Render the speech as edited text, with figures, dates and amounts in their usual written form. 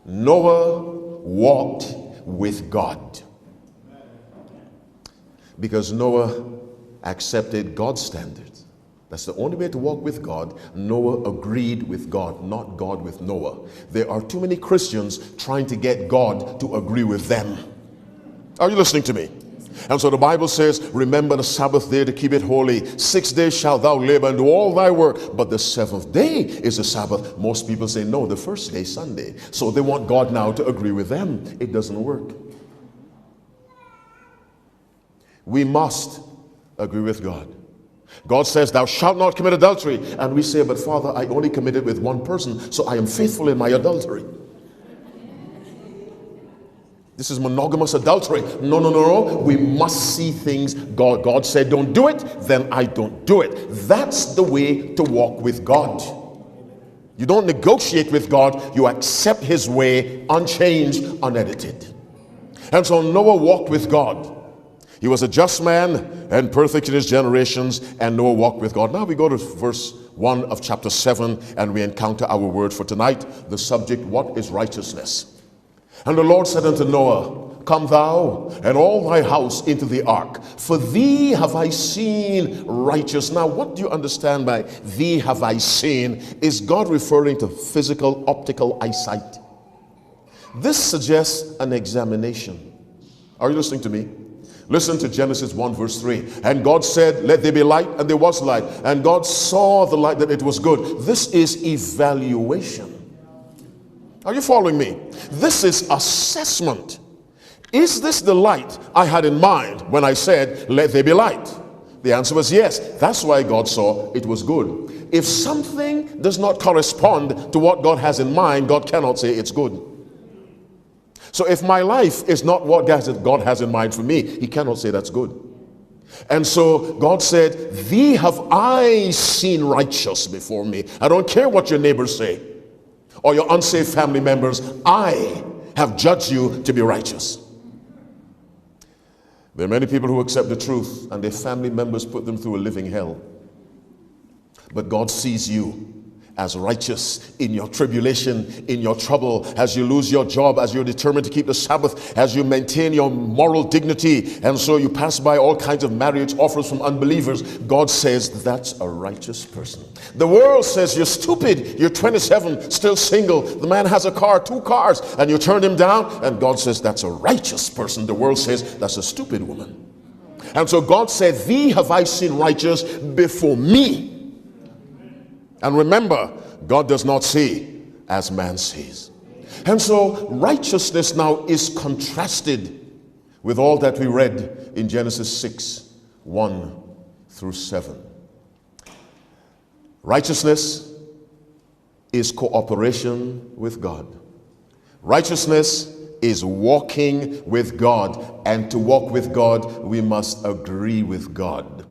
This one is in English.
Noah walked with God because Noah accepted God's standards. That's the only way to walk with God. Noah agreed with God, not God with Noah. There are too many Christians trying to get God to agree with them. Are you listening to me? And so the Bible says, remember the Sabbath day to keep it holy. 6 days shalt thou labor and do all thy work, but the seventh day is the Sabbath. Most people say, no, the first day, Sunday. So they want God now to agree with them. It doesn't work. We must agree with God. God says, thou shalt not commit adultery. And we say, but Father, I only committed with one person, so I am faithful in my adultery. This is monogamous adultery. No, no, no, no. We must see things. God said, don't do it, then I don't do it. That's the way to walk with God. You don't negotiate with God. You accept his way, unchanged, unedited. And so Noah walked with God. He was a just man and perfect in his generations, and Noah walked with God. Now we go to verse 1 of chapter 7, and we encounter our word for tonight. The subject, what is righteousness? And the Lord said unto Noah, come thou and all thy house into the ark, for thee have I seen righteous. Now what do you understand by thee have I seen? Is God referring to physical, optical eyesight? This suggests an examination. Are you listening to me? Listen to Genesis 1 verse 3. And God said, let there be light, and there was light. And God saw the light that it was good. This is evaluation. Are you following me? This is assessment. Is this the light I had in mind when I said, let there be light? The answer was yes. That's why God saw it was good. If something does not correspond to what God has in mind, God cannot say it's good. So if my life is not what God has in mind for me, he cannot say that's good. And so God said, thee have I seen righteous before me. I don't care what your neighbors say or your unsaved family members. I have judged you to be righteous. There are many people who accept the truth and their family members put them through a living hell. But God sees you as righteous in your tribulation, in your trouble, as you lose your job, as you're determined to keep the Sabbath, as you maintain your moral dignity, and so you pass by all kinds of marriage offers from unbelievers. God says that's a righteous person. The world says you're stupid, you're 27, still single, the man has a car, 2 cars, and you turn him down, and God says that's a righteous person. The world says that's a stupid woman. And so God said, thee have I seen righteous before me. And remember, God does not see as man sees. And so righteousness now is contrasted with all that we read in Genesis 6, 1 through 7. Righteousness is cooperation with God. Righteousness is walking with God. And to walk with God, we must agree with God.